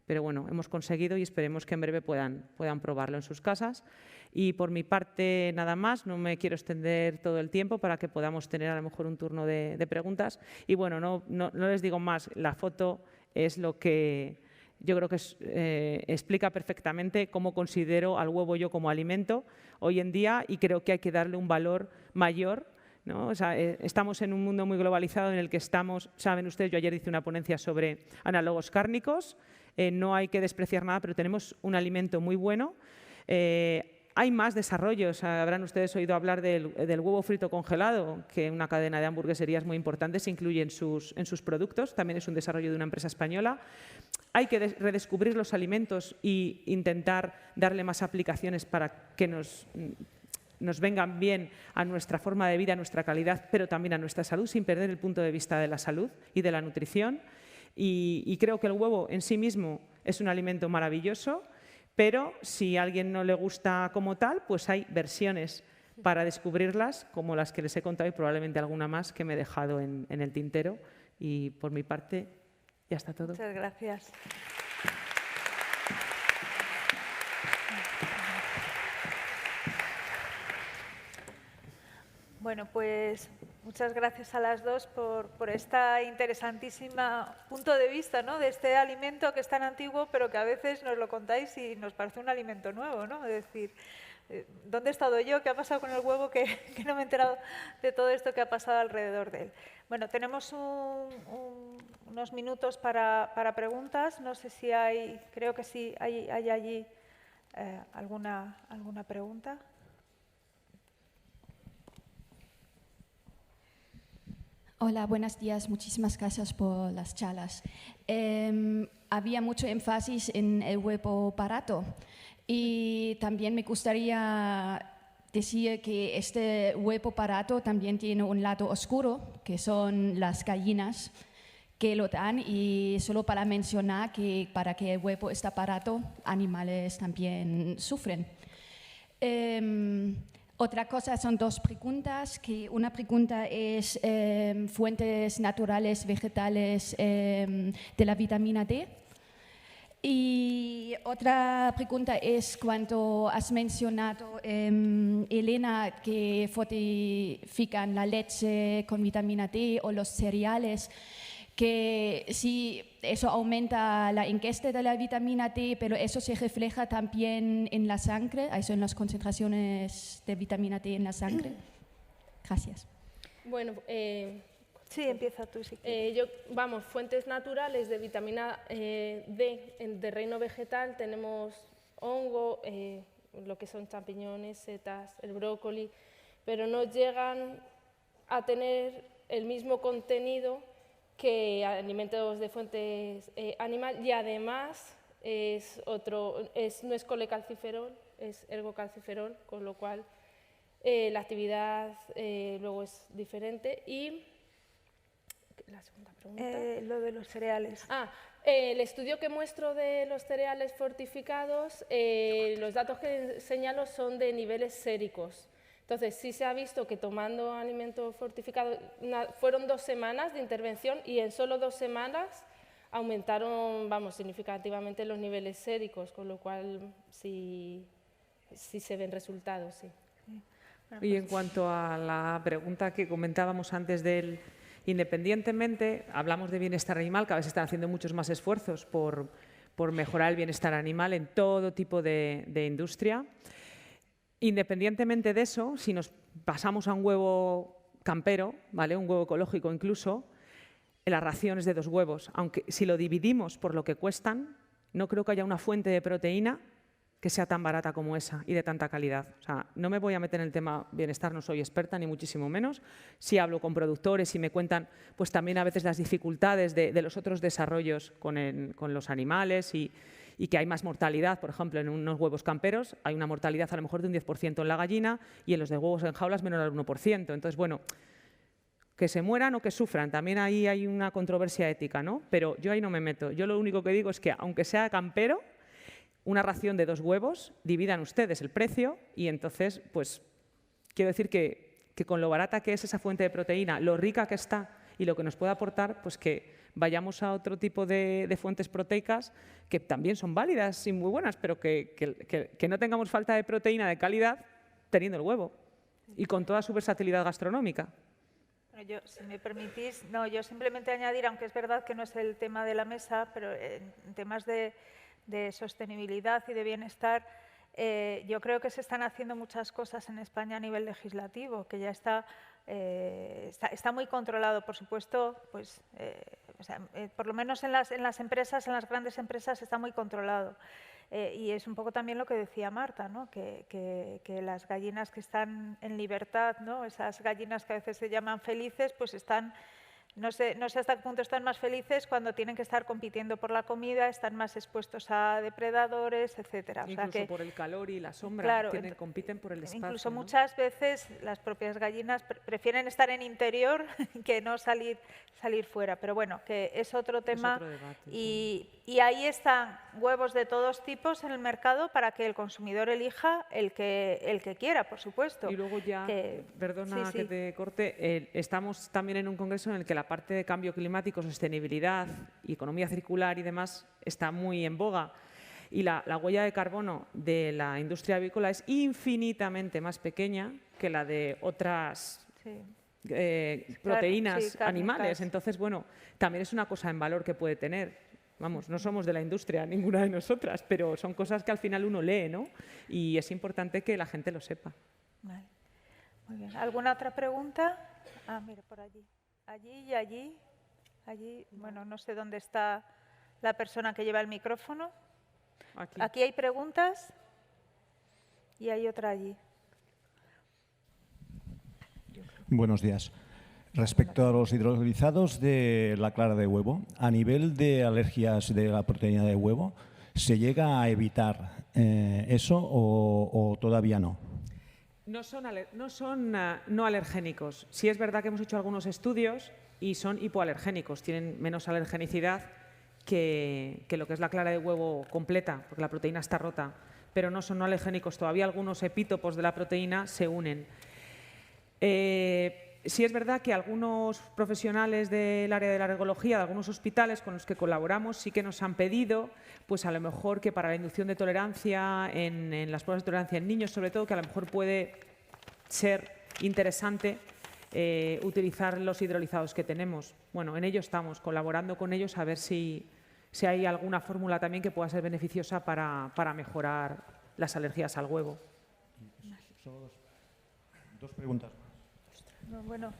Pero bueno, hemos conseguido y esperemos que en breve puedan probarlo en sus casas. Y por mi parte, nada más, no me quiero extender todo el tiempo para que podamos tener a lo mejor un turno de preguntas. Y bueno, no les digo más, la foto es lo que yo creo que explica perfectamente cómo considero al huevo yo como alimento hoy en día y creo que hay que darle un valor mayor, ¿no? O sea, estamos en un mundo muy globalizado en el que estamos, saben ustedes, yo ayer hice una ponencia sobre análogos cárnicos. No hay que despreciar nada, pero tenemos un alimento muy bueno. Hay más desarrollos. Habrán ustedes oído hablar del huevo frito congelado, que una cadena de hamburgueserías muy importante se incluye en sus productos. También es un desarrollo de una empresa española. Hay que redescubrir los alimentos e intentar darle más aplicaciones para que nos vengan bien a nuestra forma de vida, a nuestra calidad, pero también a nuestra salud, sin perder el punto de vista de la salud y de la nutrición. Y creo que el huevo en sí mismo es un alimento maravilloso, pero si a alguien no le gusta como tal, pues hay versiones para descubrirlas, como las que les he contado y probablemente alguna más que me he dejado en el tintero. Y por mi parte, ya está todo. Muchas gracias. Bueno, pues muchas gracias a las dos por esta interesantísima punto de vista, ¿no? De este alimento que es tan antiguo, pero que a veces nos lo contáis y nos parece un alimento nuevo, ¿no? Es decir, ¿dónde he estado yo? ¿Qué ha pasado con el huevo? Que no me he enterado de todo esto que ha pasado alrededor de él. Bueno, tenemos unos minutos para preguntas. No sé si hay, creo que sí, hay allí alguna pregunta. Hola, buenos días. Muchísimas gracias por las charlas. Había mucho énfasis en el huevo barato y también me gustaría decir que este huevo barato también tiene un lado oscuro, que son las gallinas que lo dan, y solo para mencionar que para que el huevo esté barato, animales también sufren. Otra cosa son dos preguntas, que una pregunta es fuentes naturales, vegetales de la vitamina D. Y otra pregunta es cuando has mencionado, Elena, que fortifican la leche con vitamina D o los cereales, que sí, eso aumenta la ingesta de la vitamina D, pero eso se refleja también en la sangre, eso en las concentraciones de vitamina D en la sangre. Gracias. Bueno, Sí, empieza tú, sí. vamos, fuentes naturales de vitamina D de reino vegetal tenemos hongo, lo que son champiñones, setas, el brócoli, pero no llegan a tener el mismo contenido que alimentos de fuentes animal, y además no es colecalciferol, es ergocalciferol, con lo cual la actividad luego es diferente. Y la segunda pregunta. Lo de los cereales. El estudio que muestro de los cereales fortificados, los datos que señalo son de niveles séricos. Entonces, sí se ha visto que tomando alimento fortificado, fueron 2 semanas de intervención y en solo 2 semanas aumentaron, vamos, significativamente los niveles séricos, con lo cual sí se ven resultados, sí. Y en cuanto a la pregunta que comentábamos antes independientemente, hablamos de bienestar animal, cada vez se están haciendo muchos más esfuerzos por mejorar el bienestar animal en todo tipo de industria. Independientemente de eso, si nos pasamos a un huevo campero, ¿vale? Un huevo ecológico incluso, la ración es de 2 huevos. Aunque si lo dividimos por lo que cuestan, no creo que haya una fuente de proteína que sea tan barata como esa y de tanta calidad. O sea, no me voy a meter en el tema bienestar, no soy experta ni muchísimo menos. Si hablo con productores y me cuentan pues también a veces las dificultades de los otros desarrollos con los animales y que hay más mortalidad, por ejemplo, en unos huevos camperos hay una mortalidad a lo mejor de un 10% en la gallina y en los de huevos en jaulas menor al 1%. Entonces, bueno, que se mueran o que sufran, también ahí hay una controversia ética, ¿no? Pero yo ahí no me meto. Yo lo único que digo es que, aunque sea campero, una ración de 2 huevos, dividan ustedes el precio y entonces, pues, quiero decir que con lo barata que es esa fuente de proteína, lo rica que está y lo que nos puede aportar, pues que vayamos a otro tipo de fuentes proteicas que también son válidas y muy buenas, pero que no tengamos falta de proteína de calidad teniendo el huevo y con toda su versatilidad gastronómica. Yo, si me permitís, yo simplemente añadir, aunque es verdad que no es el tema de la mesa, pero en temas de sostenibilidad y de bienestar, yo creo que se están haciendo muchas cosas en España a nivel legislativo, que ya está muy controlado, por supuesto, pues, por lo menos en las empresas, en las grandes empresas, está muy controlado. Y es un poco también lo que decía Marta, ¿no? que las gallinas que están en libertad, ¿no? Esas gallinas que a veces se llaman felices, pues están, no sé hasta qué punto están más felices cuando tienen que estar compitiendo por la comida, están más expuestos a depredadores, etcétera. Incluso por el calor y la sombra, claro, compiten por el espacio. Incluso, ¿no? Muchas veces las propias gallinas prefieren estar en interior que no salir fuera. Pero bueno, que es otro tema. Es otro debate, y ahí están huevos de todos tipos en el mercado para que el consumidor elija el que quiera, por supuesto. Y luego ya, perdona que te corte, estamos también en un congreso en el que la parte de cambio climático, sostenibilidad y economía circular y demás está muy en boga. Y la huella de carbono de la industria avícola es infinitamente más pequeña que la de otras proteínas animales. Entonces, bueno, también es una cosa en valor que puede tener. Vamos, no somos de la industria, ninguna de nosotras, pero son cosas que al final uno lee, ¿no? Y es importante que la gente lo sepa. Vale. Muy bien. ¿Alguna otra pregunta? Mira, por allí. Allí y allí. Allí, bueno, no sé dónde está la persona que lleva el micrófono. Aquí hay preguntas y hay otra allí. Buenos días. Respecto a los hidrolizados de la clara de huevo, a nivel de alergias de la proteína de huevo, ¿se llega a evitar eso o todavía no? No son no alergénicos. Sí es verdad que hemos hecho algunos estudios y son hipoalergénicos, tienen menos alergenicidad que lo que es la clara de huevo completa, porque la proteína está rota, pero no son no alergénicos. Todavía algunos epítopos de la proteína se unen. Sí es verdad que algunos profesionales del área de la alergología, de algunos hospitales con los que colaboramos, sí que nos han pedido, pues a lo mejor que para la inducción de tolerancia, en las pruebas de tolerancia en niños, sobre todo, que a lo mejor puede ser interesante utilizar los hidrolizados que tenemos. Bueno, en ello estamos, colaborando con ellos a ver si hay alguna fórmula también que pueda ser beneficiosa para mejorar las alergias al huevo. Solo dos preguntas. Bueno,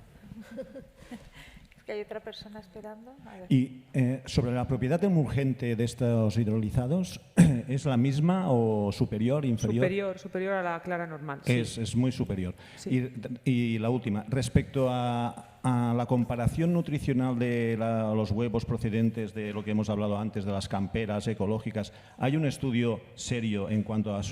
Es que hay otra persona esperando. A ver. Y sobre la propiedad emulgente de estos hidrolizados, ¿es la misma o superior, inferior? Superior a la clara normal. Sí. Es muy superior. Sí. Y la última, respecto a la comparación nutricional de los huevos procedentes de lo que hemos hablado antes, de las camperas ecológicas, ¿hay un estudio serio en cuanto a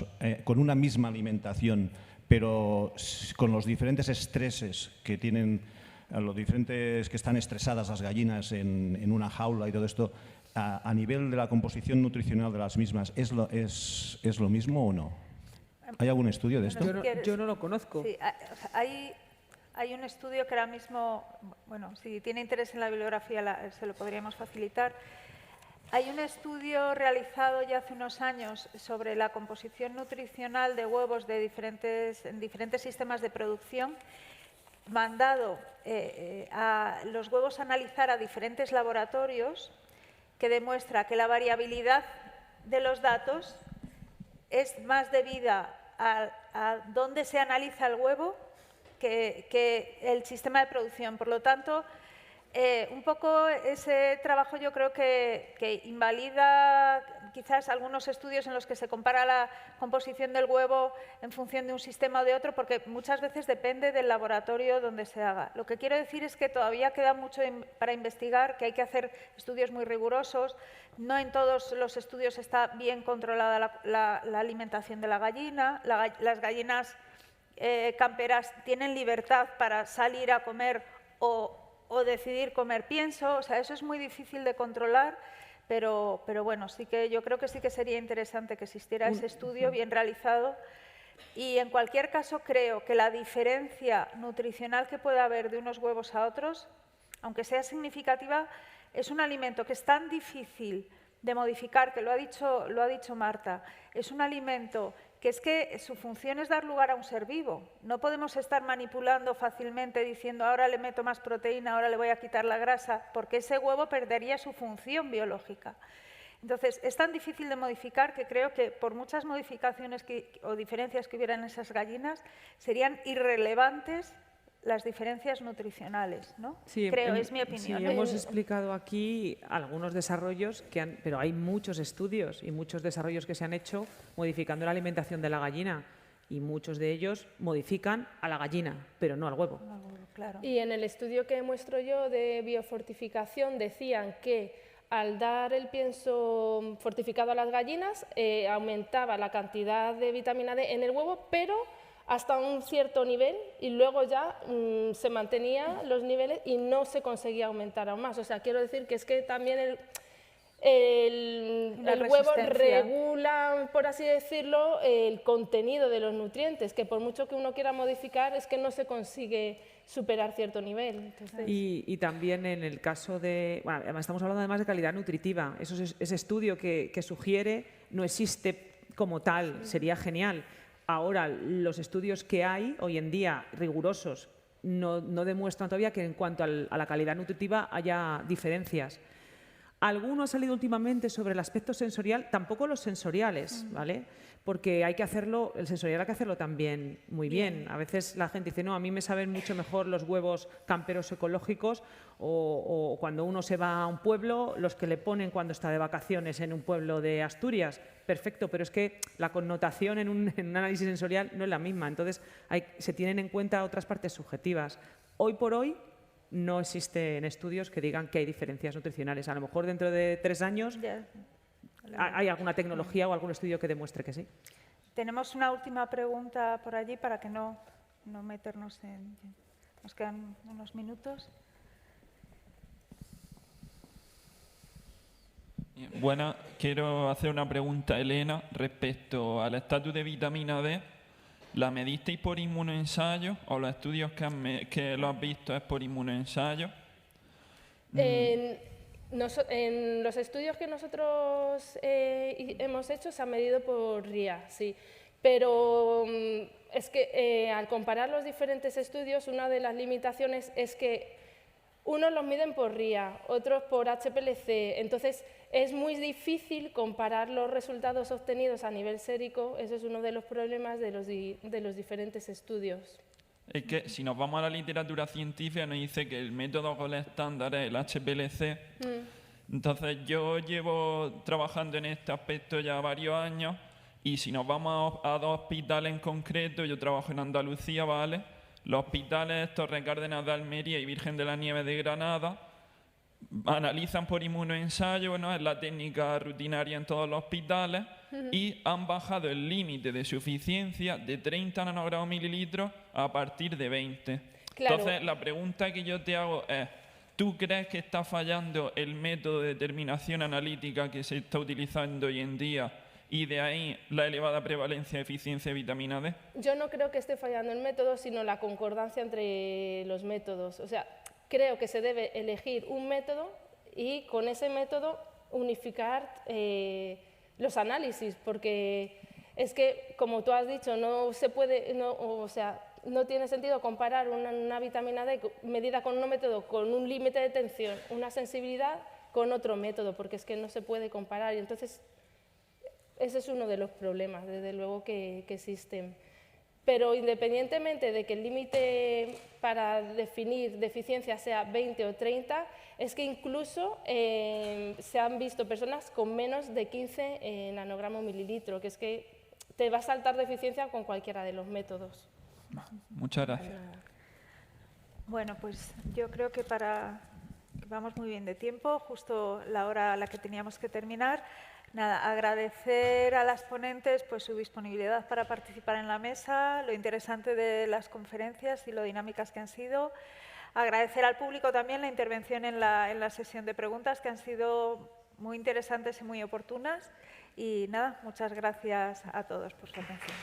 con una misma alimentación, pero con los diferentes estreses que tienen, los diferentes que están estresadas las gallinas en una jaula y todo esto, a nivel de la composición nutricional de las mismas, ¿es lo mismo o no? ¿Hay algún estudio de esto? Yo no lo conozco. Sí, o sea, hay un estudio que ahora mismo, bueno, si tiene interés en la bibliografía se lo podríamos facilitar. Hay un estudio realizado ya hace unos años sobre la composición nutricional de huevos en diferentes sistemas de producción, mandado a los huevos a analizar a diferentes laboratorios, que demuestra que la variabilidad de los datos es más debida a dónde se analiza el huevo que el sistema de producción. Por lo tanto, un poco ese trabajo yo creo que invalida quizás algunos estudios en los que se compara la composición del huevo en función de un sistema o de otro, porque muchas veces depende del laboratorio donde se haga. Lo que quiero decir es que todavía queda mucho para investigar, que hay que hacer estudios muy rigurosos. No en todos los estudios está bien controlada la alimentación de la gallina. Las gallinas camperas tienen libertad para salir a comer o decidir comer pienso, o sea, eso es muy difícil de controlar, pero bueno, sí que yo creo que sí que sería interesante que existiera ese estudio bien realizado. Y en cualquier caso creo que la diferencia nutricional que puede haber de unos huevos a otros, aunque sea significativa, es un alimento que es tan difícil de modificar, que lo ha dicho Marta, es un alimento que es que su función es dar lugar a un ser vivo. No podemos estar manipulando fácilmente diciendo ahora le meto más proteína, ahora le voy a quitar la grasa, porque ese huevo perdería su función biológica. Entonces, es tan difícil de modificar que creo que por muchas modificaciones o diferencias que hubiera en esas gallinas, serían irrelevantes las diferencias nutricionales, ¿no? Sí, creo, es mi opinión. Sí, hemos explicado aquí algunos desarrollos, pero hay muchos estudios y muchos desarrollos que se han hecho modificando la alimentación de la gallina, y muchos de ellos modifican a la gallina, pero no al huevo. Claro. Y en el estudio que muestro yo de biofortificación decían que al dar el pienso fortificado a las gallinas aumentaba la cantidad de vitamina D en el huevo, pero hasta un cierto nivel, y luego ya se mantenían los niveles y no se conseguía aumentar aún más. O sea, quiero decir que es que también el huevo regula, por así decirlo, el contenido de los nutrientes, que por mucho que uno quiera modificar, es que no se consigue superar cierto nivel. Entonces... Y también en el caso de... Bueno, además estamos hablando además de calidad nutritiva. Ese estudio que sugiere no existe como tal, sería genial. Ahora, los estudios que hay hoy en día, rigurosos, no demuestran todavía que en cuanto a la calidad nutritiva haya diferencias. Alguno ha salido últimamente sobre el aspecto sensorial, tampoco los sensoriales, ¿vale? Porque hay que hacerlo, el sensorial hay que hacerlo también muy bien. A veces la gente dice, no, a mí me saben mucho mejor los huevos camperos ecológicos, o cuando uno se va a un pueblo, los que le ponen cuando está de vacaciones en un pueblo de Asturias. Perfecto, pero es que la connotación en un análisis sensorial no es la misma. Entonces, se tienen en cuenta otras partes subjetivas. Hoy por hoy, no existen estudios que digan que hay diferencias nutricionales. A lo mejor dentro de 3 años hay alguna tecnología o algún estudio que demuestre que sí. Tenemos una última pregunta por allí para que no meternos en... Nos quedan unos minutos. Bueno, quiero hacer una pregunta a Elena respecto al estatus de vitamina D. ¿La medisteis por inmunoensayo o los estudios que lo has visto es por inmunoensayo? En los estudios que nosotros hemos hecho se ha medido por RIA, sí. Pero es que al comparar los diferentes estudios, una de las limitaciones es que unos los miden por RIA, otros por HPLC. Entonces, es muy difícil comparar los resultados obtenidos a nivel sérico. Ese es uno de los problemas de los diferentes estudios. Es que si nos vamos a la literatura científica nos dice que el método gold estándar es el HPLC. Entonces yo llevo trabajando en este aspecto ya varios años y si nos vamos a dos hospitales en concreto, yo trabajo en Andalucía, ¿vale? Los hospitales Torre Cárdenas de Almería y Virgen de las Nieves de Granada analizan por inmunoensayo, ¿no? Es la técnica rutinaria en todos los hospitales y han bajado el límite de suficiencia de 30 nanogramos mililitros a partir de 20. Claro. Entonces, la pregunta que yo te hago es, ¿tú crees que está fallando el método de determinación analítica que se está utilizando hoy en día y de ahí la elevada prevalencia de eficiencia de vitamina D? Yo no creo que esté fallando el método, sino la concordancia entre los métodos. O sea, creo que se debe elegir un método y con ese método unificar los análisis, porque es que, como tú has dicho, no se puede, no tiene sentido comparar una vitamina D medida con un método con un límite de tensión, una sensibilidad con otro método, porque es que no se puede comparar. Y entonces, ese es uno de los problemas, desde luego, que existen. Pero independientemente de que el límite para definir deficiencia sea 20 o 30, es que incluso se han visto personas con menos de 15 nanogramos mililitro, que es que te va a saltar deficiencia con cualquiera de los métodos. Muchas gracias. Bueno, pues yo creo que vamos muy bien de tiempo, justo la hora a la que teníamos que terminar. Nada, agradecer a las ponentes pues, su disponibilidad para participar en la mesa, lo interesante de las conferencias y lo dinámicas que han sido. Agradecer al público también la intervención en la sesión de preguntas, que han sido muy interesantes y muy oportunas. Y nada, muchas gracias a todos por su atención.